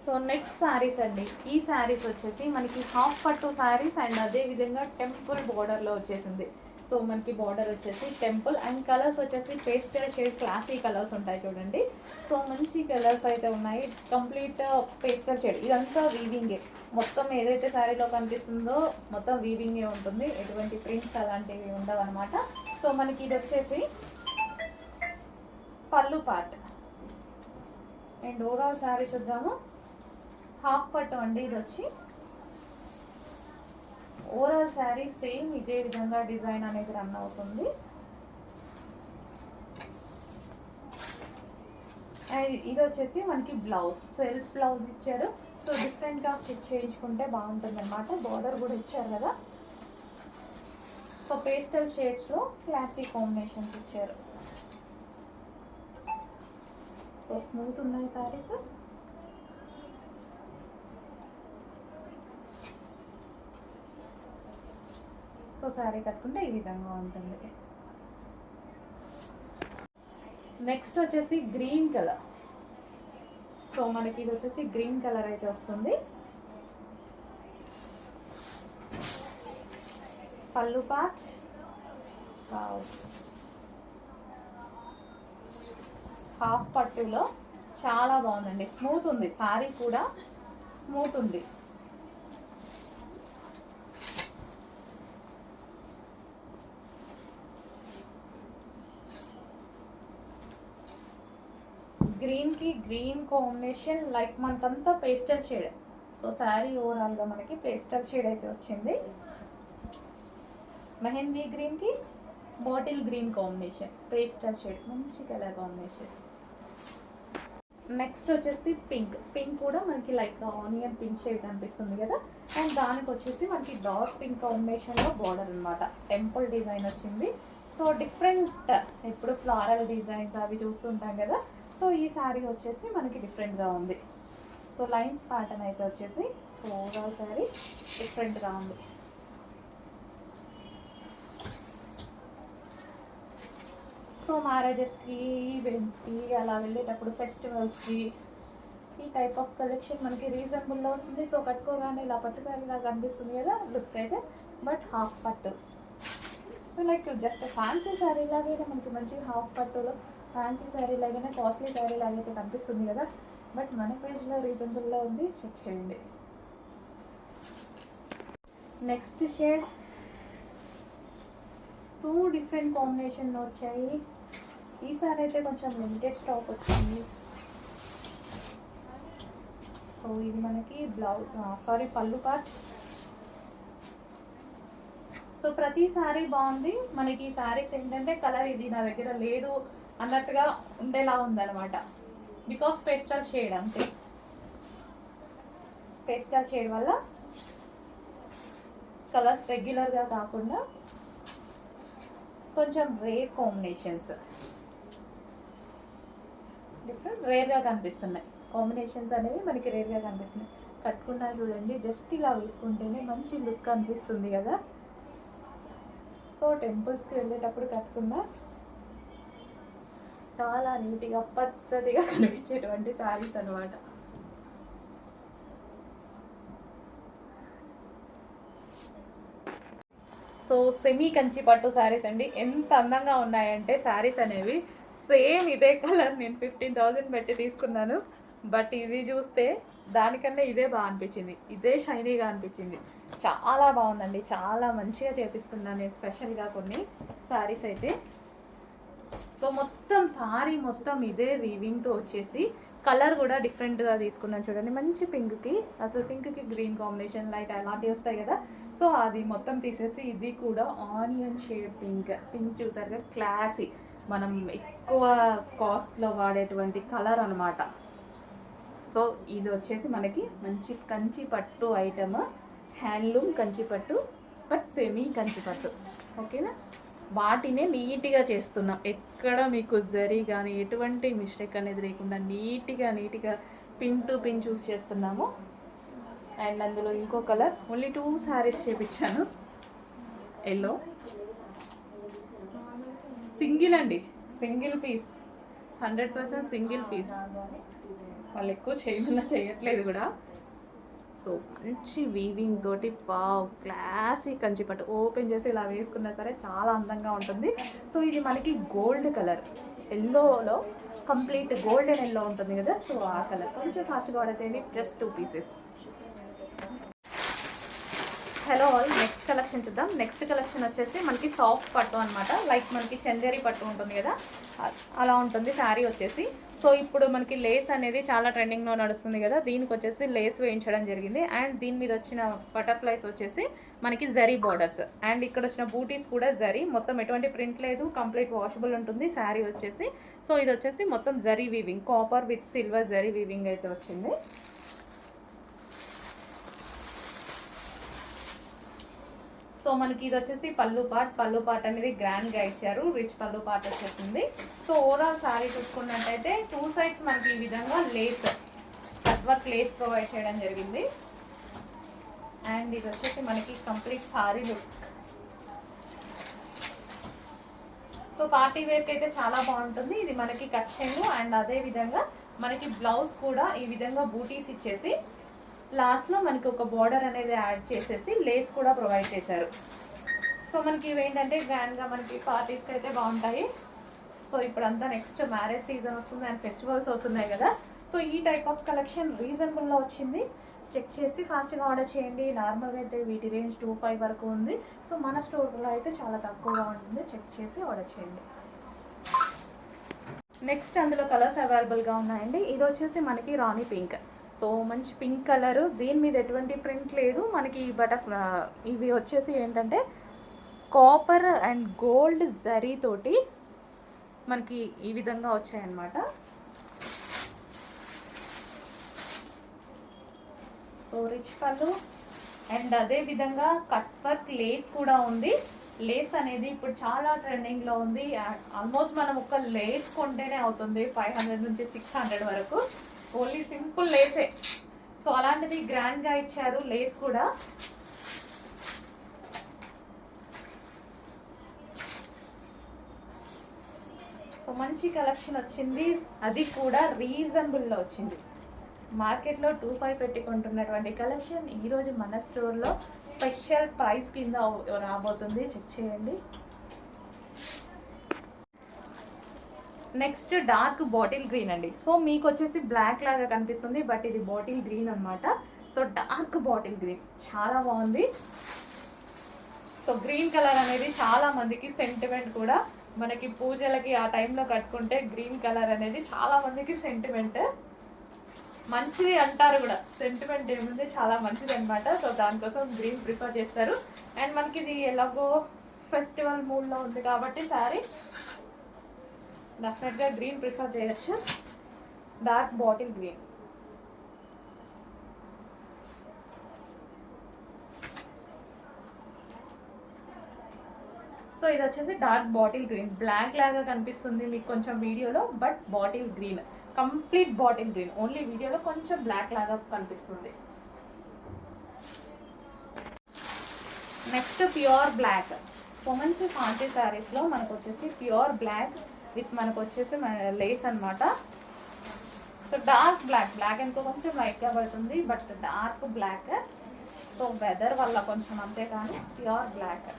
So next saris అండి. ఈ శారీస్ వచ్చేసి మనకి హాఫ్ పట్టు శారీస్ అండ్ అదే విధంగా టెంపుల్ బోర్డర్లో వచ్చేసింది. సో మనకి బార్డర్ వచ్చేసి టెంపుల్ అండ్ కలర్స్ వచ్చేసి పేస్టల్ షేడ్ క్లాసీ కలర్స్ ఉంటాయి చూడండి. సో మంచి కలర్స్ అయితే ఉన్నాయి. కంప్లీట్ పేస్టల్ షేడ్ ఇదంతా వీవింగే. మొత్తం ఏదైతే శారీలో కనిపిస్తుందో మొత్తం వీవింగే ఉంటుంది. ఎటువంటి ప్రింట్స్ అలాంటివి ఉండవు అనమాట. సో మనకి ఇది వచ్చేసి పళ్ళు పార్ట్ అండ్ ఓవరాల్ శారీ చూద్దాము. హాఫ్ పట్టు అండి ఇది వచ్చి. ఓవరాల్ శారీ సేమ్ ఇదే విధంగా డిజైన్ అనేది రన్ అవుతుంది. అండ్ ఇది వచ్చేసి మనకి బ్లౌజ్ సెల్ఫ్ బ్లౌజ్ ఇచ్చారు. సో డిఫరెంట్గా స్టిచ్ చేయించుకుంటే బాగుంటుంది అనమాట. బార్డర్ కూడా ఇచ్చారు కదా. సో పేస్టల్ షేడ్స్లో క్లాసీ కాంబినేషన్స్ ఇచ్చారు. సో స్మూత్ ఉన్నాయి శారీస్. సో శారీ కట్టుకుంటే ఈ విధంగా ఉంటుంది. నెక్స్ట్ వచ్చేసి గ్రీన్ కలర్. సో మనకి ఇది వచ్చేసి గ్రీన్ కలర్ అయితే వస్తుంది. పళ్ళు పార్ట్ హాఫ్ పట్టులో చాలా బాగుందండి. స్మూత్ ఉంది శారీ కూడా, స్మూత్ ఉంది. గ్రీన్కి గ్రీన్ కాంబినేషన్ లైక్ మనకంతా పేస్టల్ షేడ్. సో శారీ ఓవరాల్గా మనకి పేస్టల్ షేడ్ అయితే వచ్చింది. మెహందీ గ్రీన్కి bottle green combination, pastel shade, మంచి కలర్ కాంబినేషన్. నెక్స్ట్ వచ్చేసి పింక్. పింక్ కూడా మనకి లైక్ ఆనియన్ పింక్ షేడ్ కనిపిస్తుంది కదా. అండ్ దానికి వచ్చేసి మనకి డార్క్ పింక్ కాంబినేషన్లో బార్డర్ అనమాట. టెంపుల్ డిజైన్ వచ్చింది. సో డిఫరెంట్, ఇప్పుడు ఫ్లారల్ డిజైన్స్ అవి చూస్తుంటాం కదా. సో ఈ శారీ వచ్చేసి మనకి డిఫరెంట్గా ఉంది. సో లైన్స్ ప్యాటర్న్ అయితే వచ్చేసి ఓవరాల్ శారీ డిఫరెంట్గా ఉంది. సో మ్యారేజెస్కి, ఈవెంట్స్కి అలా వెళ్ళేటప్పుడు ఫెస్టివల్స్కి ఈ టైప్ ఆఫ్ కలెక్షన్ మనకి రీజనబుల్లో వస్తుంది. సో కట్టుకోగానే ఇలా పట్టు శారీ లాగా కనిపిస్తుంది కదా లుక్ అయితే. బట్ హాఫ్ పట్టు లైక్ జస్ట్ ఫ్యాన్సీ శారీ లాగైనా మనకి మంచిగా హాఫ్ పట్టులో ఫ్యాన్సీ శారీ లాగానే కాస్ట్లీ శారీ లాగైతే కనిపిస్తుంది కదా. బట్ మన పేజ్లో రీజనబుల్లో ఉంది, చెక్ చేయండి. నెక్స్ట్ షేడ్ 2 డిఫరెంట్ కాంబినేషన్లో వచ్చాయి. ఈసారి అయితే కొంచెం లిమిటెడ్ స్టాక్ వచ్చింది. సో ఇది మనకి పళ్ళు పార్ట్. సో ప్రతి శారీ బాగుంది. మనకి ఈ శారీస్ ఏంటంటే కలర్ ఇది నా దగ్గర లేదు అన్నట్టుగా ఉండేలా ఉందన్నమాట. బికాస్ పేస్టల్ షేడ్, అంతే. పేస్టల్ షేడ్ వల్ల కలర్స్ రెగ్యులర్గా కాకుండా కొంచెం రేర్ కాంబినేషన్స్, రేర్గా కనిపిస్తున్నాయి. కాంబినేషన్స్ అనేవి మనకి రేర్గా కనిపిస్తున్నాయి. కట్టుకున్నా చూడండి, జస్ట్ ఇలా వేసుకుంటేనే మంచి లుక్ అనిపిస్తుంది కదా. సో టెంపుల్స్కి వెళ్ళేటప్పుడు కట్టుకున్నా చాలా నీట్గా పద్ధతిగా కనిపించేటువంటి శారీస్ అనమాట. సో సెమీ కంచి పట్టు శారీస్ అండి. ఎంత అందంగా ఉన్నాయంటే శారీస్ అనేవి. సేమ్ ఇదే కలర్ నేను 15,000 పెట్టి తీసుకున్నాను. బట్ ఇది చూస్తే దానికన్నా ఇదే బాగా అనిపించింది. ఇదే షైనీగా అనిపించింది. చాలా బాగుందండి. చాలా మంచిగా చేపిస్తున్నాను నేను స్పెషల్గా కొన్ని శారీస్ అయితే. సో మొత్తం శారీ మొత్తం ఇదే వీవింగ్తో వచ్చేసి కలర్ కూడా డిఫరెంట్గా తీసుకున్నాను చూడండి. మంచి పింక్కి, అసలు పింక్కి గ్రీన్ కాంబినేషన్ లైట్ అలాంటివి వస్తాయి కదా. సో అది మొత్తం తీసేసి ఇది కూడా ఆనియన్ షేడ్ పింక్ చూసారుగా, క్లాసీ, మనం ఎక్కువ కాస్ట్లో వాడేటువంటి కలర్ అనమాట. సో ఇది వచ్చేసి మనకి మంచి కంచి పట్టు ఐటమ్, హ్యాండ్లూమ్ కంచి పట్టు, బట్ సెమీ కంచి పట్టు. ఓకేనా, వాటినే నీట్గా చేస్తున్నాం. ఎక్కడ మీకు జరీ కానీ ఎటువంటి మిస్టేక్ అనేది లేకుండా నీట్గా పిన్ టు పిన్ చూస్ చేస్తున్నాము. అండ్ అందులో ఇంకో కలర్ ఓన్లీ 2 శారీస్ చేపించాను. ఎల్లో సింగిల్ అండి, సింగిల్ పీస్, 100% సింగిల్ పీస్. వాళ్ళు ఎక్కువ చేయమన్నా చేయట్లేదు కూడా. సో మంచి వీవింగ్ తోటి వావ్ క్లాసీ కంచిపట్టు ఓపెన్ చేసి ఇలా వేసుకున్నా సరే చాలా అందంగా ఉంటుంది. సో ఇది మనకి గోల్డ్ కలర్, ఎల్లోలో కంప్లీట్ గోల్డెన్ ఎల్లో ఉంటుంది కదా, సో ఆ కలర్. కొంచెం ఫాస్ట్గా ఆర్డర్ చేయండి, just 2 pieces. Hello all, next collection చూద్దాం. నెక్స్ట్ కలెక్షన్ వచ్చేసి మనకి సాఫ్ట్ పట్టు అనమాట. లైక్ మనకి చందేరి పట్టు ఉంటుంది కదా, అలా ఉంటుంది శారీ వచ్చేసి. సో ఇప్పుడు మనకి లేస్ అనేది చాలా ట్రెండింగ్లో నడుస్తుంది కదా, దీనికి వచ్చేసి లేస్ వేయించడం జరిగింది. అండ్ దీని మీద వచ్చిన బటర్ఫ్లైస్ వచ్చేసి మనకి జరీ బార్డర్స్, అండ్ ఇక్కడ వచ్చిన బూటీస్ కూడా జరీ. మొత్తం ఎటువంటి ప్రింట్ లేదు, కంప్లీట్ వాషబుల్ ఉంటుంది శారీ వచ్చేసి. సో ఇది వచ్చేసి మొత్తం zari weaving, copper with silver zari weaving అయితే వచ్చింది. సో మనకి ఇది వచ్చేసి పళ్ళు పార్ట్ అనేది గ్రాండ్గా ఇచ్చారు, రిచ్ పళ్ళు పార్ట్ వచ్చేసింది. సో ఓవరాల్ శారీ చూసుకున్నట్టయితే 2 sides మనకి ఈ విధంగా lace, cut work lace provide చేయడం జరిగింది. అండ్ ఇది వచ్చేసి మనకి complete sari look. So party వేర్కి అయితే చాలా బాగుంటుంది. ఇది మనకి కట్ చేయను. అండ్ అదే విధంగా మనకి బ్లౌజ్ కూడా ఈ విధంగా బూటీస్ ఇచ్చేసి లాస్ట్లో మనకి ఒక బార్డర్ అనేది యాడ్ చేసేసి లేస్ కూడా ప్రొవైడ్ చేశారు. సో మనకి ఇవేంటంటే గ్రాండ్గా మనకి పార్టీస్కి అయితే బాగుంటాయి. సో ఇప్పుడంతా నెక్స్ట్ మ్యారేజ్ సీజన్ వస్తుంది అండ్ ఫెస్టివల్స్ వస్తున్నాయి కదా, సో ఈ టైప్ ఆఫ్ కలెక్షన్ రీజనబుల్లో వచ్చింది. చెక్ చేసి ఫాస్ట్గా ఆర్డర్ చేయండి. నార్మల్గా అయితే వీటి రేంజ్ 2-5 వరకు ఉంది. సో మన స్టోర్లో అయితే చాలా తక్కువగా ఉంటుంది. చెక్ చేసి ఆర్డర్ చేయండి. నెక్స్ట్ అందులో కలర్స్ అవైలబుల్గా ఉన్నాయండి. ఇది వచ్చేసి మనకి రాణి పింక్. సో మంచి పింక్ కలరు, దీని మీద ఎటువంటి ప్రింట్ లేదు. మనకి ఇవి వచ్చేసి ఏంటంటే కాపర్ అండ్ గోల్డ్ జరీ తోటి మనకి ఈ విధంగా వచ్చాయన్నమాట. సో రిచ్ పళ్ళు అండ్ అదే విధంగా కట్ వర్క్ లేస్ కూడా ఉంది. లేస్ అనేది ఇప్పుడు చాలా ట్రెండింగ్లో ఉంది. ఆల్మోస్ట్ మనం ఒక లేస్ కొంటేనే అవుతుంది 500 నుంచి 600 వరకు, ఓన్లీ సింపుల్ లేసే. సో అలాంటిది గ్రాండ్గా ఇచ్చారు లేస్ కూడా. సో మంచి కలెక్షన్ వచ్చింది, అది కూడా రీజనబుల్లో వచ్చింది. మార్కెట్లో 2-5 పెట్టుకుంటున్నటువంటి కలెక్షన్ ఈరోజు మన స్టోర్లో స్పెషల్ ప్రైస్ కింద రాబోతుంది. చెక్ చేయండి. నెక్స్ట్ డార్క్ బాటిల్ గ్రీన్ అండి. సో మీకు వచ్చేసి బ్లాక్ లాగా కనిపిస్తుంది, బట్ ఇది బాటిల్ గ్రీన్ అనమాట. సో డార్క్ బాటిల్ గ్రీన్ చాలా బాగుంది. సో గ్రీన్ కలర్ అనేది చాలా మందికి సెంటిమెంట్ కూడా. మనకి పూజలకి ఆ టైంలో కట్టుకుంటే గ్రీన్ కలర్ అనేది చాలా మందికి సెంటిమెంట్, మంచిది అంటారు కూడా. సెంటిమెంట్ ఏముంది, చాలా మంచిది అనమాట. సో దానికోసం గ్రీన్ ప్రిఫర్ చేస్తారు. అండ్ మనకి ఇది ఎలాగో ఫెస్టివల్ మూడ్లో ఉంది కాబట్టి శారీ డెఫినెట్గా గ్రీన్ ప్రిఫర్ చేయొచ్చు. Dark bottle green. సో ఇది వచ్చేసి డార్క్ బాటిల్ గ్రీన్, బ్లాక్ లాగా కనిపిస్తుంది మీకు కొంచెం వీడియోలో, but bottle green, complete bottle green. Only వీడియోలో కొంచెం బ్లాక్ లాగా కనిపిస్తుంది. Next pure black. సో మంచి ఫ్యాన్సీ శారీస్లో మనకు వచ్చేసి ప్యూర్ బ్లాక్ విత్ మనకు వచ్చేసి లేస్ అనమాట. సో డార్క్ బ్లాక్ ఎంతో కొంచెం లైట్గా పడుతుంది, but dark black. So weather వల్ల కొంచెం అంతే, కానీ ప్యూర్ బ్లాక్.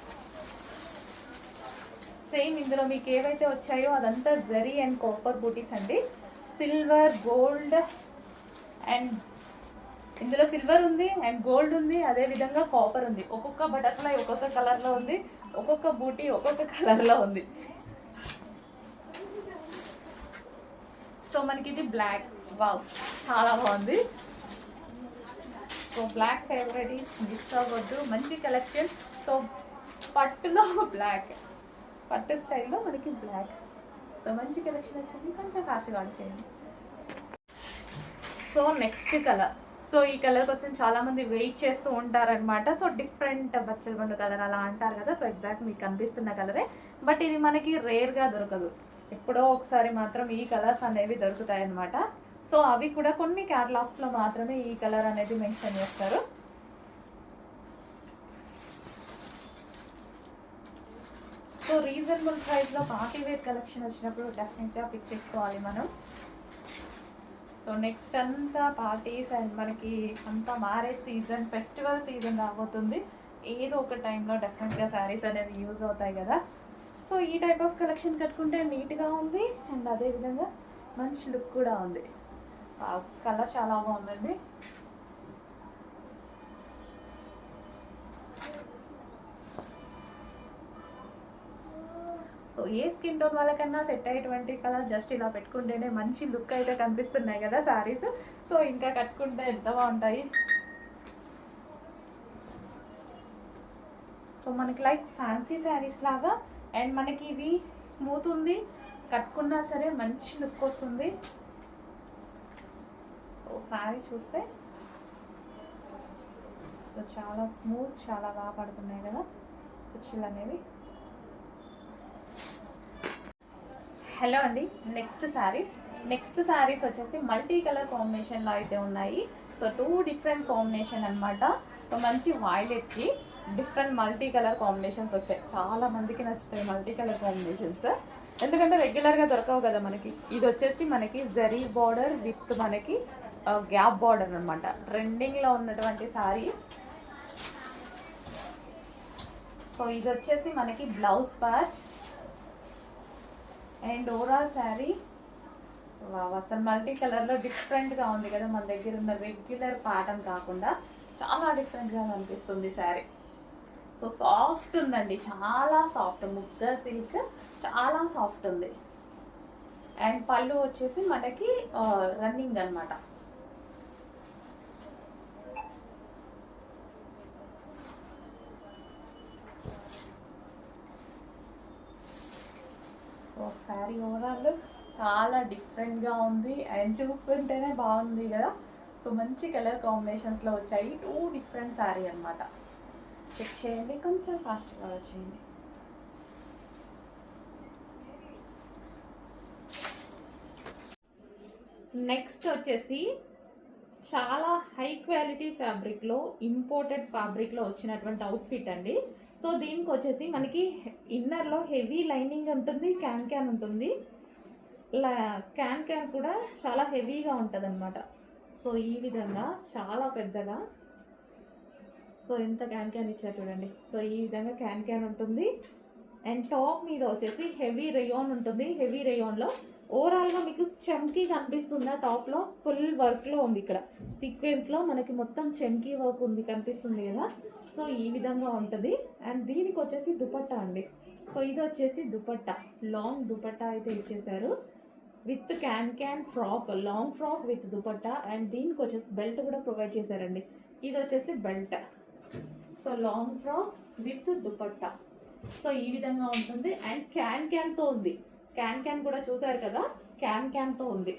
సేమ్ ఇందులో మీకు ఏవైతే వచ్చాయో అదంతా జరీ అండ్ కాపర్ బూటీస్ అండి. సిల్వర్, గోల్డ్, అండ్ ఇందులో సిల్వర్ ఉంది అండ్ గోల్డ్ ఉంది, అదేవిధంగా కాపర్ ఉంది. ఒక్కొక్క బటర్ఫ్లై ఒక్కొక్క కలర్లో ఉంది, ఒక్కొక్క బూటీ ఒక్కొక్క కలర్లో ఉంది. సో మనకి ఇది బ్లాక్, వావ్ చాలా బాగుంది. సో బ్లాక్ ఫేవరెట్ మిస్ అవ్వద్దు, మంచి కలెక్షన్. సో పట్టులో బ్లాక్, పట్టు స్టైల్లో మనకి బ్లాక్. సో మంచి కలెక్షన్ వచ్చింది, కొంచెం ఫాస్ట్గా ఆన్ చేయండి. So next colour. సో ఈ కలర్ కోసం చాలామంది వెయిట్ చేస్తూ ఉంటారనమాట. సో డిఫరెంట్ బచ్చల బండు కలర్ అలా అంటారు కదా, సో ఎగ్జాక్ట్ మీకు కనిపిస్తున్న కలరే, బట్ ఇది మనకి రేర్గా దొరకదు. ఎప్పుడో ఒకసారి మాత్రం ఈ కలర్స్ అనేవి దొరుకుతాయి అన్నమాట. సో అవి కూడా కొన్ని క్యాటలాగ్స్లో మాత్రమే ఈ కలర్ అనేది మెన్షన్ చేస్తారు. సో రీజనబుల్ ప్రైస్లో పార్టీ వేర్ కలెక్షన్ వచ్చినప్పుడు డెఫినెట్గా పిక్ చేసుకోవాలి మనం. సో సో నెక్స్ట్ అంతా పార్టీస్ అండ్ మనకి అంతా మ్యారేజ్ సీజన్, ఫెస్టివల్ సీజన్ రాబోతుంది. ఏదో ఒక టైంలో డెఫినెట్గా శారీస్ అనేవి యూజ్ అవుతాయి కదా. సో ఈ టైప్ ఆఫ్ కలెక్షన్ కట్టుకుంటే నీట్గా ఉంది అండ్ అదేవిధంగా మంచి లుక్ కూడా ఉంది. కలర్ చాలా బాగుందండి. సో ఏ స్కిన్ టోన్ వాళ్ళకన్నా సెట్ అయ్యేటువంటి కలర్ జస్ట్ ఇలా పెట్టుకుంటేనే మంచి లుక్ అయితే కనిపిస్తున్నాయి కదా శారీస్. సో ఇంకా కట్టుకుంటే ఎంత బాగుంటాయి. సో మనకి లైక్ ఫ్యాన్సీ శారీస్ లాగా అండ్ మనకి ఇవి స్మూత్ ఉంది, కట్టుకున్నా సరే మంచి లుక్ వస్తుంది. సో శారీ చూస్తే సో చాలా స్మూత్, చాలా బాగా పడుతున్నాయి కదా కుర్చీలు అనేవి. హలో అండి, నెక్స్ట్ శారీస్ వచ్చేసి మల్టీ కలర్ కాంబినేషన్లో అయితే ఉన్నాయి. సో 2 డిఫరెంట్ కాంబినేషన్ అనమాట. సో మంచి వైలెట్కి డిఫరెంట్ మల్టీ కలర్ కాంబినేషన్స్ వచ్చాయి. చాలా మందికి నచ్చుతాయి మల్టీ కలర్ కాంబినేషన్స్, ఎందుకంటే రెగ్యులర్గా దొరకవు కదా మనకి. ఇది వచ్చేసి మనకి జరీ బార్డర్ విత్ మనకి గ్యాప్ బార్డర్ అనమాట. ట్రెండింగ్లో ఉన్నటువంటి శారీ. సో ఇది వచ్చేసి మనకి blouse part and overall sari అసలు మల్టీ కలర్లో డిఫరెంట్గా ఉంది కదా. మన దగ్గర ఉన్న రెగ్యులర్ ప్యాటర్న్ కాకుండా చాలా డిఫరెంట్గా కనిపిస్తుంది శారీ. సో సాఫ్ట్ ఉందండి, చాలా సాఫ్ట్. ముగ్గా సిల్క్ చాలా సాఫ్ట్ ఉంది. అండ్ పళ్ళు వచ్చేసి మనకి రన్నింగ్ అనమాట. సో శారీ ఓవరాల్ చాలా డిఫరెంట్గా ఉంది అండ్ చూస్తుంటేనే బాగుంది కదా. సో మంచి కలర్ కాంబినేషన్స్లో వచ్చాయి. 2 డిఫరెంట్ శారీ అనమాట. చెక్ చేయండి, కొంచెం ఫాస్ట్గా వచ్చేయండి. నెక్స్ట్ వచ్చేసి చాలా హై క్వాలిటీ ఫ్యాబ్రిక్లో, ఇంపోర్టెడ్ ఫ్యాబ్రిక్లో వచ్చినటువంటి అవుట్ఫిట్ అండి. సో దీనికి వచ్చేసి మనకి ఇన్నర్లో హెవీ లైనింగ్ ఉంటుంది, క్యాన్ ఉంటుంది. క్యాన్ కూడా చాలా హెవీగా ఉంటుంది అనమాట. సో ఈ విధంగా చాలా పెద్దగా, సో ఎంత క్యాన్ ఇచ్చారు చూడండి. సో ఈ విధంగా క్యాన్ ఉంటుంది. అండ్ టాప్ మీద వచ్చేసి హెవీ రేయాన్ ఉంటుంది. హెవీ రేయాన్లో ఓవరాల్గా మీకు చమ్కీ కనిపిస్తుందా? టాప్లో ఫుల్ వర్క్లో ఉంది. ఇక్కడ సీక్వెన్స్లో మనకి మొత్తం చమ్కీ వర్క్ ఉంది, కనిపిస్తుంది కదా. సో ఈ విధంగా ఉంటుంది. అండ్ దీనికి వచ్చేసి దుపట్టా అండి. సో ఇది వచ్చేసి దుపట్టా, లాంగ్ దుపట్టా అయితే ఇచ్చేసారు with can frock, long frock with dupatta. And దీనికి వచ్చేసి బెల్ట్ కూడా ప్రొవైడ్ చేశారండి. ఇది వచ్చేసి belt. So long frock with dupatta. So ఈ విధంగా ఉంటుంది. అండ్ క్యాన్తో ఉంది. క్యాన్ కూడా చూసారు కదా, క్యాన్తో ఉంది.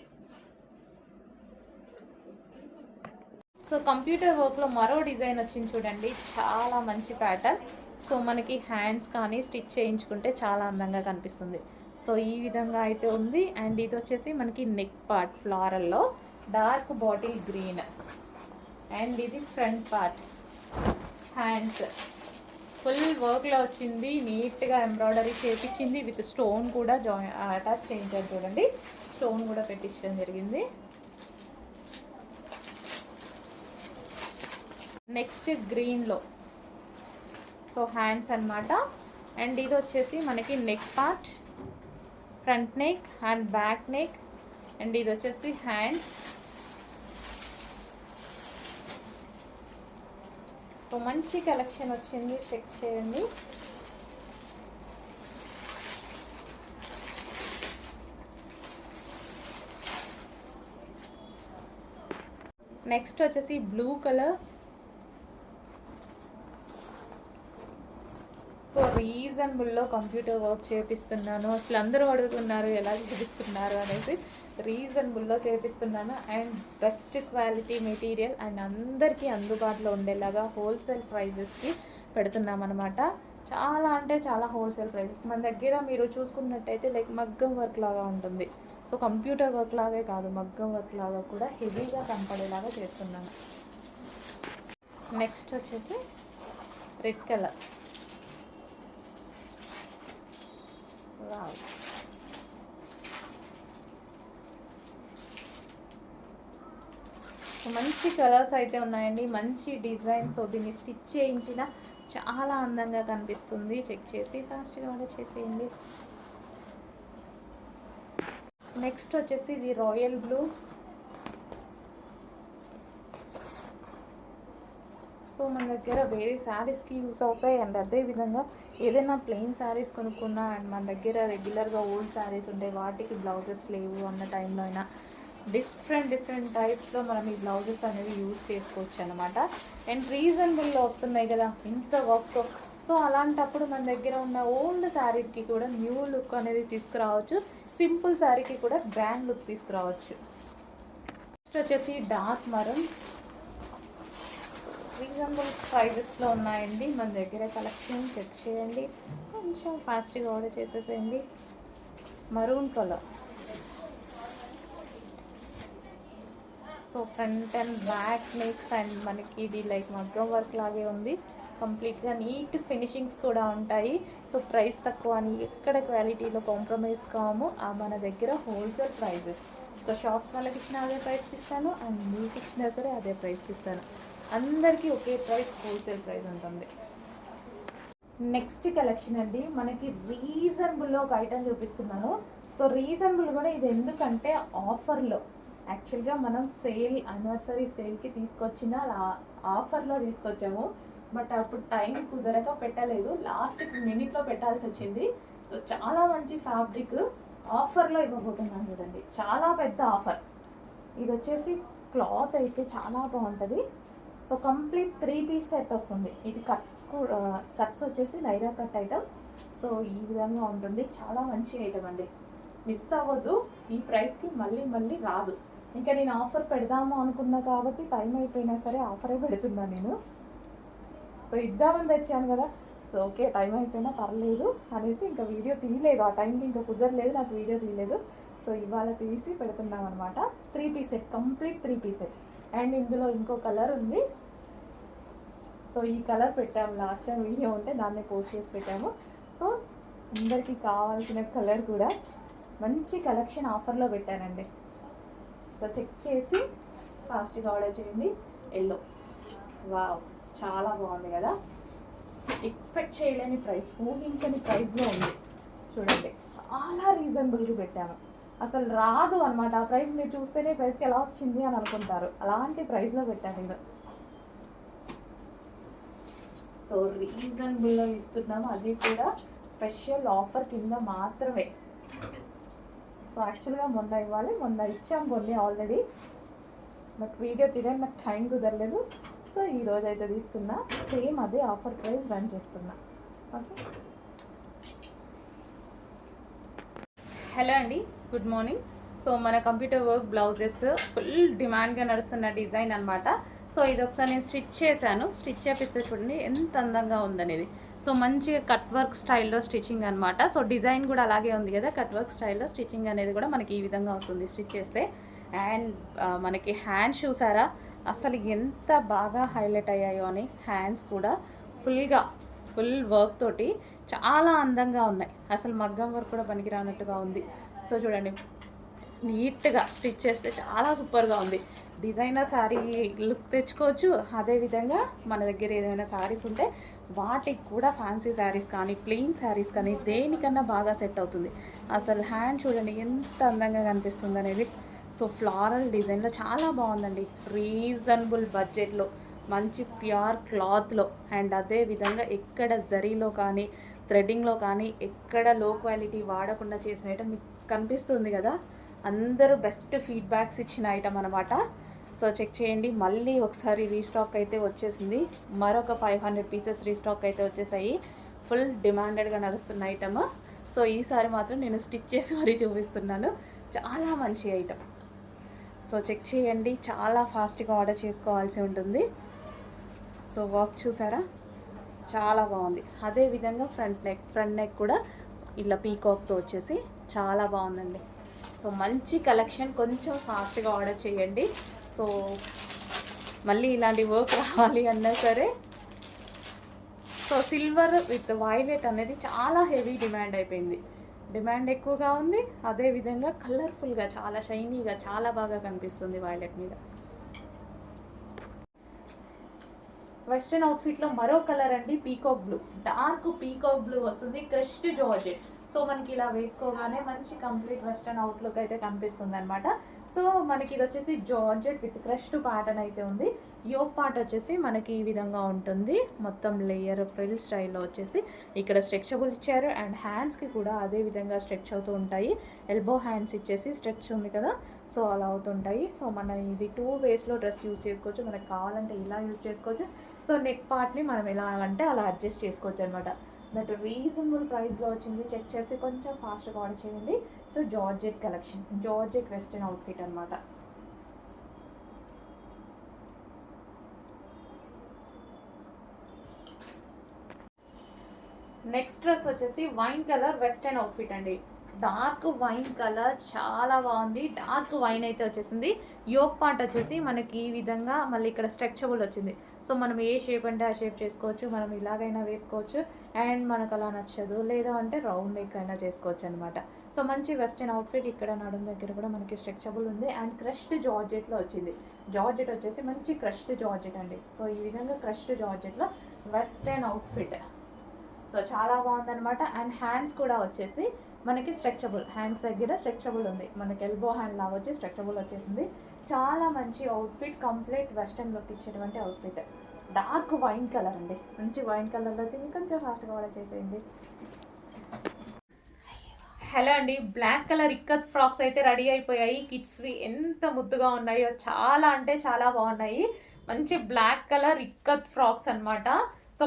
సో కంప్యూటర్ వర్క్లో మరో డిజైన్ వచ్చింది చూడండి, చాలా మంచి ప్యాటర్న్. సో మనకి హ్యాండ్స్ కానీ స్టిచ్ చేయించుకుంటే చాలా అందంగా కనిపిస్తుంది. సో ఈ విధంగా అయితే ఉంది. అండ్ ఇది వచ్చేసి మనకి నెక్ పార్ట్ ఫ్లారల్లో డార్క్ బాటిల్ గ్రీన్. అండ్ ఇది ఫ్రంట్ పార్ట్, హ్యాండ్స్ ఫుల్ వర్క్లో వచ్చింది. నీట్గా ఎంబ్రాయిడరీ చేయించింది విత్ స్టోన్ కూడా అటాచ్ చేయించారు చూడండి. స్టోన్ కూడా పెట్టించడం జరిగింది. నెక్స్ట్ గ్రీన్లో సో హ్యాండ్స్ అన్నమాట. అండ్ ఇది వచ్చేసి మనకి neck part, front neck and back neck. And ఇది వచ్చేసి హ్యాండ్స్. సో మంచి కలెక్షన్ వచ్చింది, చెక్ చేయండి. నెక్స్ట్ వచ్చేసి బ్లూ కలర్. సో రీజనబుల్లో కంప్యూటర్ వర్క్ చేపిస్తున్నాను. అసలు అందరూ అడుగుతున్నారు ఎలా చేపిస్తున్నారు అనేసి. రీజనబుల్లో చేపిస్తున్నాను and best quality material and అందరికీ అందుబాటులో ఉండేలాగా హోల్సేల్ ప్రైజెస్కి పెడుతున్నాం అనమాట. చాలా అంటే చాలా హోల్సేల్ ప్రైజెస్. మన దగ్గర మీరు చూసుకున్నట్టయితే లైక్ మగ్గం వర్క్ లాగా ఉంటుంది. సో కంప్యూటర్ వర్క్ లాగే కాదు, మగ్గం వర్క్ లాగా కూడా హెవీగా కనపడేలాగా చేస్తున్నాను. నెక్స్ట్ వచ్చేసి రెడ్ కలర్. మంచి కలర్స్ అయితే ఉన్నాయండి, మంచి డిజైన్. సో దీన్ని స్టిచ్ చేయించిన చాలా అందంగా కనిపిస్తుంది. చెక్ చేసి ఫాస్ట్గా ఆర్డర్ చేసేయండి. నెక్స్ట్ వచ్చేసి ఇది రాయల్ బ్లూ. సో మన దగ్గర వేరే శారీస్కి యూస్ అవుతాయి, అండ్ అదేవిధంగా ఏదైనా ప్లెయిన్ శారీస్ కొనుక్కున్నా అండ్ మన దగ్గర రెగ్యులర్గా ఓల్డ్ శారీస్ ఉంటే వాటికి బ్లౌజెస్ లేవు అన్న టైంలో అయినా డిఫరెంట్ టైప్స్లో మనం ఈ బ్లౌజెస్ అనేవి యూజ్ చేసుకోవచ్చు అనమాట. అండ్ రీజనబుల్లో వస్తున్నాయి కదా ఇంత వర్క్తో. సో అలాంటప్పుడు మన దగ్గర ఉన్న ఓల్డ్ శారీకి కూడా న్యూ లుక్ అనేది తీసుకురావచ్చు, సింపుల్ శారీకి కూడా గ్రాండ్ లుక్ తీసుకురావచ్చు. నెక్స్ట్ వచ్చేసి డార్క్ మరూన్. రీజనబుల్ ప్రైజెస్లో ఉన్నాయండి మన దగ్గర. కలెక్షన్ చెక్ చేయండి, కొంచెం ఫాస్ట్గా ఆర్డర్ చేసేసేయండి. Maroon colour. So front and back next and మనకి ఇది లైక్ మగ్గం వర్క్ లాగే ఉంది. కంప్లీట్గా నీట్ ఫినిషింగ్స్ కూడా ఉంటాయి. సో ప్రైస్ తక్కువ అని ఎక్కడ క్వాలిటీలో కాంప్రమైజ్ కాము. మన దగ్గర హోల్సేల్ ప్రైజెస్. సో షాప్స్ వాళ్ళకి ఇచ్చిన అదే ప్రైస్కి ఇస్తాను, అండ్ మీకు ఇచ్చినా సరే అదే ప్రైస్కి ఇస్తాను. అందరికీ ఒకే ప్రైస్, హోల్సేల్ ప్రైస్ ఉంటుంది. నెక్స్ట్ కలెక్షన్ అండి, మనకి రీజనబుల్లో ఒక ఐటమ్ చూపిస్తున్నాను. సో రీజనబుల్ కూడా ఇది ఎందుకంటే ఆఫర్లో, యాక్చువల్గా మనం యానివర్సరీ సేల్కి తీసుకొచ్చిన ఆఫర్లో తీసుకొచ్చాము. బట్ అప్పుడు టైం కుదరక పెట్టలేదు, లాస్ట్ మినిట్లో పెట్టాల్సి వచ్చింది. సో చాలా మంచి ఫ్యాబ్రిక్ ఆఫర్లో ఇవ్వబోతున్నాను చూడండి, చాలా పెద్ద ఆఫర్. ఇది వచ్చేసి క్లాత్ అయితే చాలా బాగుంటుంది. సో కంప్లీట్ 3 పీస్ సెట్ వస్తుంది. ఇది కట్స్ వచ్చేసి లైరా కట్ ఐటమ్. సో ఈ విధంగా ఉంటుంది, చాలా మంచి ఐటమ్ అండి, మిస్ అవ్వద్దు. ఈ ప్రైస్కి మళ్ళీ రాదు. ఇంకా నేను ఆఫర్ పెడదాము అనుకున్నా కాబట్టి టైం అయిపోయినా సరే ఆఫరే పెడుతున్నాను నేను. సో ఇద్దామని తెచ్చాను కదా, సో ఓకే టైం అయిపోయినా పర్లేదు అనేసి ఇంకా వీడియో తీయలేదు. ఆ టైంకి ఇంకా కుదరలేదు నాకు వీడియో తీయలేదు. సో ఇవాళ తీసి పెడుతున్నాం అనమాట. 3 piece set, complete 3 piece set. And ఇందులో ఇంకో కలర్ ఉంది. సో ఈ కలర్ పెట్టాము, లాస్ట్ టైం వీడియో ఉంటే దాన్ని పోస్ట్ చేసి పెట్టాము. సో అందరికీ కావాల్సిన కలర్ కూడా మంచి కలెక్షన్ ఆఫర్లో పెట్టానండి. సో చెక్ చేసి ఫాస్ట్గా ఆర్డర్ చేయండి. ఎల్లో, వావ్ చాలా బాగుంది కదా, ఎక్స్పెక్ట్ చేయలేని ప్రైస్, ఊహించని ప్రైస్లో ఉంది చూడండి. చాలా రీజనబుల్గా పెట్టాను, అసలు రాదు అనమాట. ఆ ప్రైస్ మీరు చూస్తేనే ప్రైస్కి ఎలా వచ్చింది అని అనుకుంటారు, అలాంటి ప్రైస్లో పెట్టాను ఇది. సో రీజనబుల్లో ఇస్తున్నాము, అది కూడా స్పెషల్ ఆఫర్ కింద మాత్రమే. సో యాక్చువల్గా మొన్న ఇవ్వాలి, మొన్న ఇచ్చాం కొన్ని ఆల్రెడీ, బట్ వీడియో తీయడానికి నాకు టైం కుదరలేదు. సో ఈరోజు అయితే తీస్తున్నా, సేమ్ అదే ఆఫర్ ప్రైస్ రన్ చేస్తున్నా. ఓకే, హలో అండి, గుడ్ మార్నింగ్. సో మన కంప్యూటర్ వర్క్ బ్లౌజెస్ ఫుల్ డిమాండ్గా నడుస్తున్న డిజైన్ అనమాట. సో ఇది ఒకసారి నేను స్టిచ్ చేశాను, స్టిచ్ చేపిస్తే చూడండి ఎంత అందంగా ఉందనేది. సో మంచిగా కట్ వర్క్ స్టైల్లో స్టిచ్చింగ్ అనమాట. సో డిజైన్ కూడా అలాగే ఉంది కదా, కట్ వర్క్ స్టైల్లో స్టిచ్చింగ్ అనేది కూడా మనకి ఈ విధంగా వస్తుంది స్టిచ్ చేస్తే. అండ్ మనకి హ్యాండ్స్ చూసారా అసలు ఎంత బాగా హైలైట్ అయ్యాయో అని. హ్యాండ్స్ కూడా ఫుల్ వర్క్ తోటి చాలా అందంగా ఉన్నాయి, అసలు మగ్గం వర్క్ కూడా పనికిరానట్టుగా ఉంది. సో చూడండి నీట్గా స్టిచ్ చేస్తే చాలా సూపర్గా ఉంది. డిజైనర్ శారీ లుక్ తెచ్చుకోవచ్చు. అదేవిధంగా మన దగ్గర ఏదైనా శారీస్ ఉంటే వాటికి కూడా ఫ్యాన్సీ శారీస్ కానీ ప్లెయిన్ శారీస్ కానీ దేనికన్నా బాగా సెట్ అవుతుంది. అసలు హ్యాండ్ చూడండి ఎంత అందంగా కనిపిస్తుంది అనేది. సో ఫ్లారల్ డిజైన్లో చాలా బాగుందండి, రీజనబుల్ బడ్జెట్లో మంచి ప్యూర్ క్లాత్లో. అండ్ అదేవిధంగా ఎక్కడ జరీలో కానీ థ్రెడ్డింగ్లో కానీ ఎక్కడ లో క్వాలిటీ వాడకుండా చేసిన ఐటమ్ మీకు కనిపిస్తుంది కదా. అందరూ బెస్ట్ ఫీడ్బ్యాక్స్ ఇచ్చిన ఐటమ్ అనమాట. సో చెక్ చేయండి. మళ్ళీ ఒకసారి రీస్టాక్ అయితే వచ్చేసింది, మరొక 500 పీసెస్ రీస్టాక్ అయితే వచ్చేసాయి. ఫుల్ డిమాండెడ్గా నడుస్తున్న ఐటమ్. సో ఈసారి మాత్రం నేను స్టిచ్ చేసి మరీ చూపిస్తున్నాను, చాలా మంచి ఐటమ్. సో చెక్ చేయండి, చాలా ఫాస్ట్గా ఆర్డర్ చేసుకోవాల్సి ఉంటుంది. సో వర్క్ చూసారా చాలా బాగుంది. అదేవిధంగా ఫ్రంట్ నెక్ కూడా ఇలా పీకాక్తో వచ్చేసి చాలా బాగుందండి. సో మంచి కలెక్షన్, కొంచెం ఫాస్ట్గా ఆర్డర్ చేయండి. సో మళ్ళీ ఇలాంటి వర్క్ రావాలి అన్నా సరే. సో సిల్వర్ విత్ వైలెట్ అనేది చాలా హెవీ డిమాండ్ అయిపోయింది, డిమాండ్ ఎక్కువగా ఉంది. అదేవిధంగా కలర్ఫుల్గా చాలా షైనీగా చాలా బాగా కనిపిస్తుంది వైలెట్ మీద. వెస్ట్రన్ అవుట్ఫిట్లో మరో కలర్ అండి, peacock blue. Dark peacock blue వస్తుంది, క్రష్డ్ జార్జెట్. సో మనకి ఇలా వేసుకోగానే మంచి కంప్లీట్ వెస్ట్రన్ అవుట్లుక్ అయితే కనిపిస్తుంది అనమాట. సో మనకి ఇది వచ్చేసి జార్జెట్ విత్ క్రష్డ్ ప్యాటర్న్ అయితే ఉంది. యోక్ పార్ట్ వచ్చేసి మనకి ఈ విధంగా ఉంటుంది, మొత్తం లేయర్ ఫ్రిల్ స్టైల్లో వచ్చేసి ఇక్కడ స్ట్రెచబుల్ ఇచ్చారు. అండ్ హ్యాండ్స్కి కూడా అదే విధంగా స్ట్రెచ్ అవుతూ ఉంటాయి. ఎల్బో హ్యాండ్స్ ఇచ్చేసి స్ట్రెచ్ ఉంది కదా, సో అలా అవుతుంటాయి. సో మనం ఇది 2 వేస్లో డ్రెస్ యూస్ చేసుకోవచ్చు. మనకు కావాలంటే ఇలా యూస్ చేసుకోవచ్చు. సో నెక్ పార్ట్ని మనం ఎలా అంటే అలా అడ్జస్ట్ చేసుకోవచ్చు అనమాట. దట్ రీజనబుల్ ప్రైస్లో వచ్చింది. చెక్ చేసి కొంచెం ఫాస్ట్గా ఆర్డర్ చేయండి. So georgette collection, georgette western outfit అనమాట. నెక్స్ట్ డ్రెస్ వచ్చేసి వైన్ కలర్ వెస్టర్న్ అవుట్ఫిట్ అండి. డార్క్ వైన్ కలర్ చాలా బాగుంది. డార్క్ వైన్ అయితే వచ్చేసింది. యోక్ పార్ట్ వచ్చేసి మనకి ఈ విధంగా మళ్ళీ ఇక్కడ స్ట్రెచబుల్ వచ్చింది. సో మనం ఏ షేప్ అంటే ఆ షేప్ చేసుకోవచ్చు. మనం ఇలాగైనా వేసుకోవచ్చు. అండ్ మనకు అలా నచ్చదు లేదా అంటే రౌండ్ నెక్ అయినా చేసుకోవచ్చు అనమాట. సో మంచి వెస్టర్న్ అవుట్ఫిట్. ఇక్కడ నడుము దగ్గర కూడా మనకి స్ట్రెచబుల్ ఉంది. అండ్ క్రష్డ్ జార్జెట్లో వచ్చింది. జార్జెట్ వచ్చేసి మంచి క్రష్డ్ జార్జెట్ అండి. సో ఈ విధంగా క్రష్డ్ జార్జెట్లో వెస్టర్న్ అవుట్ఫిట్. సో చాలా బాగుందనమాట. అండ్ హ్యాండ్స్ కూడా వచ్చేసి మనకి స్ట్రెచబుల్, హ్యాండ్స్ దగ్గర స్ట్రెచబుల్ ఉంది. మనకి ఎల్బో హ్యాండ్ లాగా వచ్చి స్ట్రెచబుల్ వచ్చేసింది. చాలా మంచి అవుట్ఫిట్, కంప్లీట్ వెస్టర్న్ లుక్ ఇచ్చేటువంటి అవుట్ఫిట్. డార్క్ వైన్ కలర్ అండి, మంచి వైన్ కలర్లో వచ్చింది. కొంచెం ఫాస్ట్గా కూడా చేసేయండి. హలో అండి, బ్లాక్ కలర్ ఇక్కత్ ఫ్రాక్స్ అయితే రెడీ అయిపోయాయి. కిడ్స్వి ఎంత ముద్దుగా ఉన్నాయో, చాలా అంటే చాలా బాగున్నాయి. మంచి బ్లాక్ కలర్ ఇక్కత్ ఫ్రాక్స్ అనమాట. సో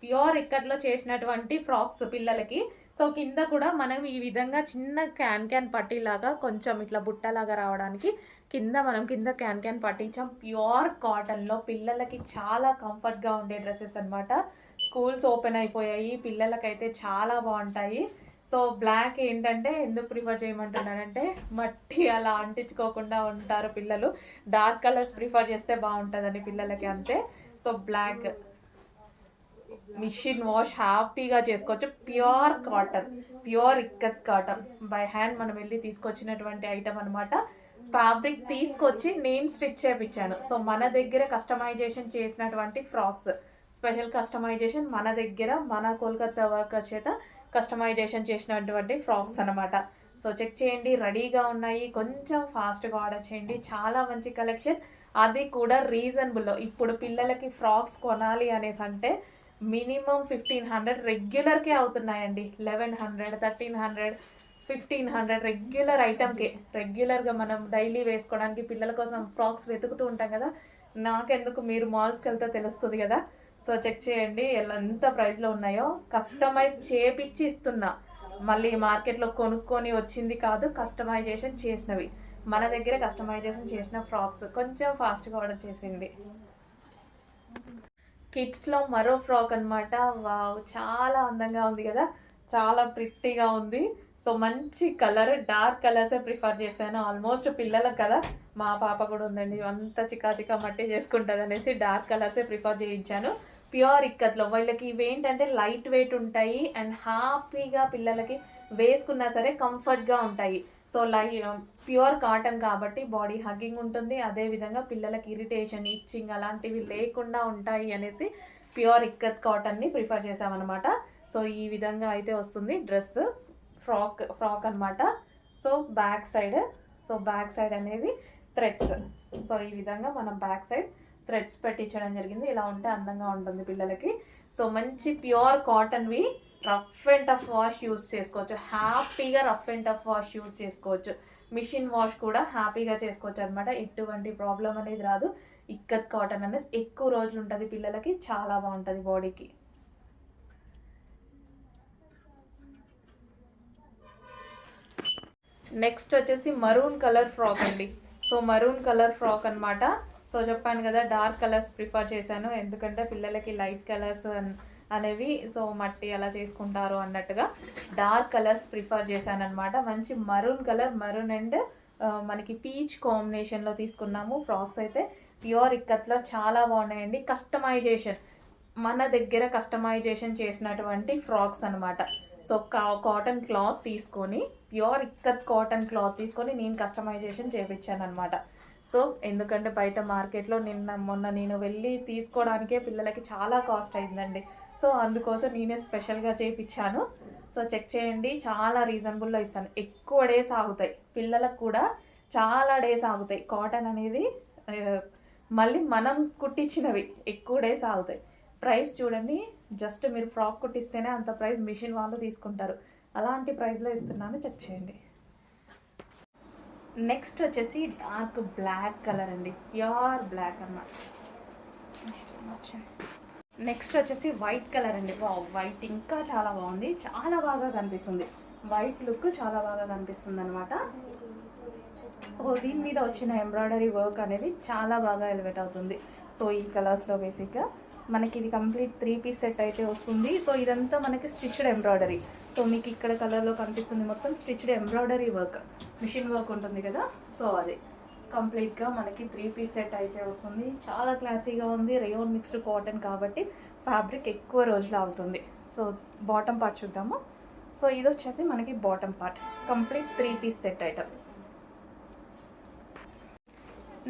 ప్యూర్ ఇక్కట్లో చేసినటువంటి ఫ్రాక్స్ పిల్లలకి. సో కింద కూడా మనం ఈ విధంగా చిన్న క్యాన్ పట్టీలాగా కొంచెం ఇట్లా బుట్టలాగా రావడానికి కింద క్యాన్ పట్టించాం. ప్యూర్ కాటన్లో పిల్లలకి చాలా కంఫర్ట్గా ఉండే డ్రెస్సెస్ అనమాట. స్కూల్స్ ఓపెన్ అయిపోయాయి, పిల్లలకైతే చాలా బాగుంటాయి. సో బ్లాక్ ఏంటంటే ఎందుకు ప్రిఫర్ చేయమంటున్నానంటే మట్టి అలా అంటించుకోకుండా ఉంటారు పిల్లలు. డార్క్ కలర్స్ ప్రిఫర్ చేస్తే బాగుంటుందని పిల్లలకి, అంతే. సో బ్లాక్ మిషన్ వాష్ హ్యాపీగా చేసుకోవచ్చు. Pure cotton, pure ikat cotton by hand మనం వెళ్ళి తీసుకొచ్చినటువంటి ఐటమ్ అనమాట. ఫ్యాబ్రిక్ తీసుకొచ్చి నేను స్టిచ్ చేయించాను. సో మన దగ్గర కస్టమైజేషన్ చేసినటువంటి ఫ్రాక్స్, స్పెషల్ కస్టమైజేషన్ మన దగ్గర, మన కోల్కతా వర్కర్ చేత కస్టమైజేషన్ చేసినటువంటి ఫ్రాక్స్ అనమాట. సో చెక్ చేయండి, రెడీగా ఉన్నాయి. కొంచెం ఫాస్ట్గా ఆర్డర్ చేయండి. చాలా మంచి కలెక్షన్, అది కూడా రీజనబుల్లో. ఇప్పుడు పిల్లలకి ఫ్రాక్స్ కొనాలి అనేసి అంటే మినిమం 1500 రెగ్యులర్కే అవుతున్నాయండి. 1100, 1300, 1500 రెగ్యులర్ ఐటమ్కే. రెగ్యులర్గా మనం డైలీ వేసుకోవడానికి పిల్లల కోసం ఫ్రాక్స్ వెతుకుతూ ఉంటాం కదా. నాకెందుకు, మీరు మాల్స్కి వెళ్తే తెలుస్తుంది కదా. సో చెక్ చేయండి ఎంత ప్రైస్లో ఉన్నాయో. కస్టమైజ్ చేపించి ఇస్తున్నా, మళ్ళీ మార్కెట్లో కొనుక్కొని వచ్చింది కాదు, కస్టమైజేషన్ చేసినవి. మన దగ్గర కస్టమైజేషన్ చేసిన ఫ్రాక్స్. కొంచెం ఫాస్ట్గా ఆర్డర్ చేసేయండి. కిడ్స్లో మరో ఫ్రాక్ అనమాట. వావ్, చాలా అందంగా ఉంది కదా, చాలా ప్రిట్టిగా ఉంది. సో మంచి కలర్, డార్క్ కలర్సే ప్రిఫర్ చేశాను. ఆల్మోస్ట్ పిల్లలకు కదా, మా పాప కూడా ఉందండి, అంత చికా మట్టి చేసుకుంటుంది అనేసి డార్క్ కలర్సే ప్రిఫర్ చేయించాను. ప్యూర్ ఇక్కత్లో వీళ్ళకి ఇవేంటంటే లైట్ వెయిట్ ఉంటాయి అండ్ హ్యాపీగా పిల్లలకి వేసుకున్నా సరే కంఫర్ట్గా ఉంటాయి. సో ప్యూర్ కాటన్ కాబట్టి బాడీ హగ్గింగ్ ఉంటుంది. అదేవిధంగా పిల్లలకి ఇరిటేషన్, ఇచ్చింగ్ అలాంటివి లేకుండా ఉంటాయి అనేసి ప్యూర్ ఇక్కత్ కాటన్ని ప్రిఫర్ చేసామన్నమాట. సో ఈ విధంగా అయితే వస్తుంది డ్రెస్. ఫ్రాక్ అనమాట. సో బ్యాక్ సైడ్ అనేది థ్రెడ్స్. సో ఈ విధంగా మనం బ్యాక్ సైడ్ థ్రెడ్స్ పెట్టించడం జరిగింది. ఇలా ఉంటే అందంగా ఉంటుంది పిల్లలకి. సో మంచి ప్యూర్ కాటన్వి, rough and tough wash use చేసుకోవచ్చు. హ్యాపీగా rough and tough wash use చేసుకోవచ్చు. మిషన్ వాష్ కూడా హ్యాపీగా చేసుకోవచ్చు అనమాట. ఎటువంటి ప్రాబ్లం అనేది రాదు. ఇక్కత్ కాటన్ అనేది ఎక్కువ రోజులు ఉంటుంది పిల్లలకి, చాలా బాగుంటుంది బాడీకి. నెక్స్ట్ వచ్చేసి మరూన్ కలర్ ఫ్రాక్ అండి. సో మరూన్ కలర్ ఫ్రాక్ అనమాట. సో చెప్పాను కదా, డార్క్ కలర్స్ ప్రిఫర్ చేశాను ఎందుకంటే పిల్లలకి లైట్ కలర్స్ అనేవి సో మట్టి అలా చేసుకుంటారు అన్నట్టుగా డార్క్ కలర్స్ ప్రిఫర్ చేశాను అనమాట. మంచి మరూన్ కలర్, మరూన్ అండ్ మనకి పీచ్ కాంబినేషన్లో తీసుకున్నాము. ఫ్రాక్స్ అయితే ప్యూర్ ఇక్కత్లో చాలా బాగున్నాయండి. కస్టమైజేషన్ మన దగ్గర కస్టమైజేషన్ చేసినటువంటి ఫ్రాక్స్ అనమాట. సో కాటన్ క్లాత్ తీసుకొని, ప్యూర్ ఇక్కత్ కాటన్ క్లాత్ తీసుకొని నేను కస్టమైజేషన్ చేయించాను అనమాట. సో ఎందుకంటే బయట మార్కెట్లో మొన్న నేను వెళ్ళి తీసుకోవడానికే పిల్లలకి చాలా కాస్ట్ అయిందండి. సో అందుకోసం నేనే స్పెషల్గా చేయించాను. సో చెక్ చేయండి, చాలా రీజనబుల్లో ఇస్తాను. ఎక్కువ డేస్ ఆగుతాయి, పిల్లలకు కూడా చాలా డేస్ ఆగుతాయి. కాటన్ అనేది మళ్ళీ మనం కుట్టించినవి ఎక్కువ డేస్ ఆగుతాయి. ప్రైస్ చూడండి, జస్ట్ మీరు ఫ్రాక్ కుట్టిస్తేనే అంత ప్రైస్ మిషన్ వాళ్ళు తీసుకుంటారు. అలాంటి ప్రైస్లో ఇస్తున్నాను, చెక్ చేయండి. నెక్స్ట్ వచ్చేసి డార్క్ బ్లాక్ కలర్ అండి, ప్యూర్ బ్లాక్ అన్నమాట. నెక్స్ట్ వచ్చేసి వైట్ కలర్ అండి. వైట్ ఇంకా చాలా బాగుంది, చాలా బాగా కనిపిస్తుంది. వైట్ లుక్ చాలా బాగా కనిపిస్తుంది అనమాట. సో దీని మీద వచ్చిన ఎంబ్రాయిడరీ వర్క్ అనేది చాలా బాగా ఎలివేట్ అవుతుంది. సో ఈ కలర్స్లో బేసిక్గా మనకి ఇది కంప్లీట్ 3 పీస్ సెట్ అయితే వస్తుంది. సో ఇదంతా మనకి స్టిచ్డ్ ఎంబ్రాయిడరీ. సో మీకు ఇక్కడ కలర్లో కనిపిస్తుంది మొత్తం stitched embroidery work, machine work ఉంటుంది కదా. సో అది కంప్లీట్గా మనకి 3 పీస్ సెట్ అయితే వస్తుంది. చాలా క్లాసీగా ఉంది. రేయోన్ మిక్స్డ్ కాటన్ కాబట్టి ఫ్యాబ్రిక్ ఎక్కువ రోజులు అవుతుంది. సో బాటమ్ పార్ట్ చూద్దాము. సో ఇది వచ్చేసి మనకి bottom part, complete 3 piece set item.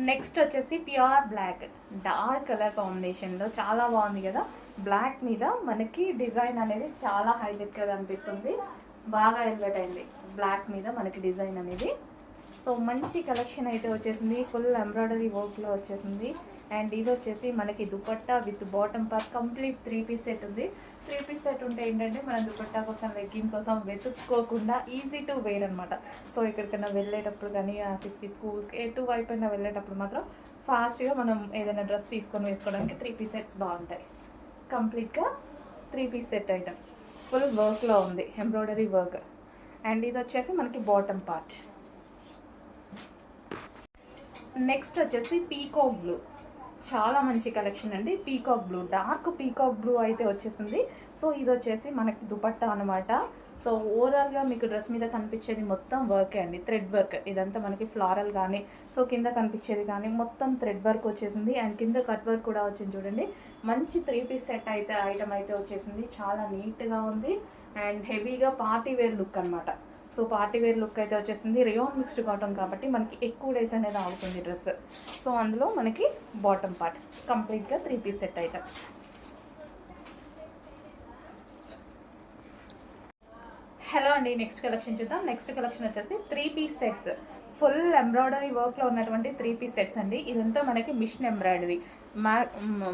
Next వచ్చేసి ప్యూర్ బ్లాక్, డార్క్ కలర్ కాంబినేషన్లో చాలా బాగుంది కదా. బ్లాక్ మీద మనకి డిజైన్ అనేది చాలా హైలైట్గా కనిపిస్తుంది, బాగా ఎలివేట్ అయింది బ్లాక్ మీద మనకి డిజైన్ అనేది. సో మంచి కలెక్షన్ అయితే వచ్చేసింది, ఫుల్ ఎంబ్రాయిడరీ వర్క్లో వచ్చేసింది. అండ్ ఇది వచ్చేసి మనకి dupatta with bottom part, complete 3 piece set ఉంది. 3 పీస్ సెట్ ఉంటే ఏంటంటే మనం దుపట్టా కోసం లెగ్గింగ్ కోసం వెతుక్కోకుండా ఈజీ టు వేర్ అనమాట. సో ఎక్కడికైనా వెళ్ళేటప్పుడు కానీ ఆఫీస్కి స్కూల్స్కి ఎటువైపు అయినా వెళ్ళేటప్పుడు మాత్రం ఫాస్ట్గా మనం ఏదైనా డ్రెస్ తీసుకొని వేసుకోవడానికి 3 పీస్ సెట్స్ బాగుంటాయి. కంప్లీట్గా 3 పీస్ సెట్ ఐటమ్, ఫుల్ వర్క్లో ఉంది, ఎంబ్రాయిడరీ వర్క్. అండ్ ఇది వచ్చేసి మనకి బాటమ్ పార్ట్. నెక్స్ట్ వచ్చేసి పీకాక్ బ్లూ, చాలా మంచి కలెక్షన్ అండి. Peacock blue, dark peacock blue అయితే వచ్చేసింది. సో ఇది వచ్చేసి మనకి దుపట్టా అనమాట. సో ఓవరాల్గా మీకు డ్రెస్ మీద కనిపించేది మొత్తం వర్కే అండి, థ్రెడ్ వర్క్. ఇదంతా మనకి ఫ్లారల్ కానీ, సో కింద కనిపించేది కానీ మొత్తం థ్రెడ్ వర్క్ వచ్చేసింది. అండ్ కింద కట్ వర్క్ కూడా వచ్చింది చూడండి. మంచి 3 పీస్ సెట్ అయితే ఐటమ్ అయితే వచ్చేసింది, చాలా నీట్గా ఉంది. అండ్ హెవీగా పార్టీ వేర్ లుక్ అనమాట. సో పార్టీ వేర్ లుక్ అయితే వచ్చేసింది. రేయాన్ మిక్స్డ్ కాటన్ కాబట్టి మనకి ఎక్కువ డేస్ అనేది అవుతుంది డ్రెస్. సో అందులో మనకి బాటమ్ పార్ట్ కంప్లీట్గా 3 పీస్ సెట్ ఐటమ్. హలో అండి, నెక్స్ట్ కలెక్షన్ చూద్దాం. నెక్స్ట్ కలెక్షన్ వచ్చేసి 3 పీస్ సెట్స్, ఫుల్ ఎంబ్రాయిడరీ వర్క్లో ఉన్నటువంటి 3 పీస్ సెట్స్ అండి. ఇదంతా మనకి మిషన్ ఎంబ్రాయిడరీ,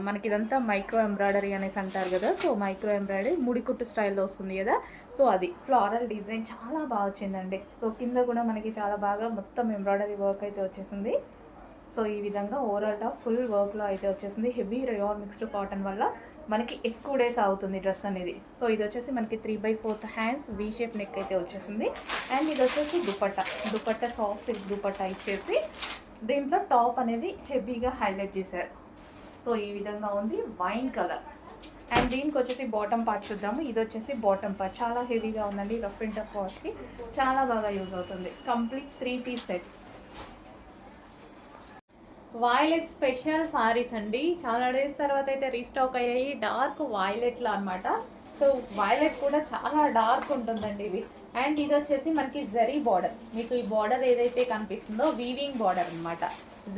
మనకి ఇదంతా మైక్రో ఎంబ్రాయిడరీ అనేసి అంటారు కదా. సో మైక్రో ఎంబ్రాయిడరీ ముడికుట్టు స్టైల్లో వస్తుంది కదా. సో అది ఫ్లారల్ డిజైన్ చాలా బాగా వచ్చిందండి. సో కింద కూడా మనకి చాలా బాగా మొత్తం ఎంబ్రాయిడరీ వర్క్ అయితే వచ్చేసింది. సో ఈ విధంగా ఓవరాల్ టాప్ ఫుల్ వర్క్లో అయితే వచ్చేసింది. హెవీ రేయాన్ మిక్స్డ్ కాటన్ వల్ల మనకి ఎక్కువ డేస్ అవుతుంది డ్రెస్ అనేది. సో ఇది వచ్చేసి మనకి 3/4 హ్యాండ్స్ వీ షేప్ నెక్ అయితే వచ్చేసింది. అండ్ ఇది వచ్చేసి దుపట్టా సాఫ్ట్ సిల్క్ దుపట్టా ఇచ్చేసి దీంట్లో టాప్ అనేది హెవీగా హైలైట్ చేశారు. సో ఈ విధంగా ఉంది, వైన్ కలర్. అండ్ దీనికి వచ్చేసి బాటమ్ పార్ట్ చూద్దాము. ఇది వచ్చేసి బాటమ్ పార్ట్ చాలా హెవీగా ఉందండి, రఫ్ అండ్ టఫ్ వాష్కి చాలా బాగా యూజ్ అవుతుంది. Complete 3 piece set. Violet special saris అండి, చాలా డేస్ తర్వాత అయితే రీస్టాక్ అయ్యాయి. డార్క్ వాయిలెట్లో అనమాట. సో వాయిలెట్ కూడా చాలా డార్క్ ఉంటుందండి ఇవి. అండ్ ఇది వచ్చేసి మనకి జరీ బార్డర్, మీకు ఈ బార్డర్ ఏదైతే కనిపిస్తుందో వీవింగ్ బార్డర్ అనమాట,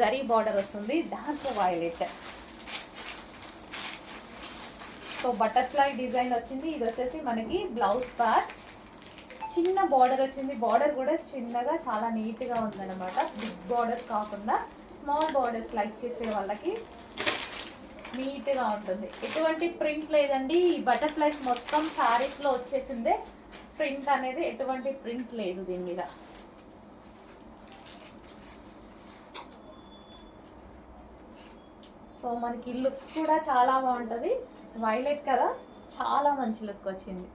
జరీ బార్డర్ వస్తుంది, dark violet. So butterfly design వచ్చింది. ఇది వచ్చేసి మనకి బ్లౌజ్ పార్ట్, చిన్న బార్డర్ వచ్చింది. బార్డర్ కూడా చిన్నగా చాలా నీట్గా ఉందన్నమాట, బిగ్ బార్డర్ కాకుండా స్మాల్ బార్డర్స్ లైక్ చేసే వాళ్ళకి నీట్గా ఉంటుంది. ఎటువంటి ప్రింట్ లేదండి, ఈ బటర్ఫ్లైస్ మొత్తం శారీస్లో వచ్చేసిందే. ప్రింట్ అనేది ఎటువంటి ప్రింట్ లేదు దీని మీద. సో మనకి లుక్ కూడా చాలా బాగుంటుంది, వైలెట్ కదా, చాలా మంచి లుక్ వచ్చింది.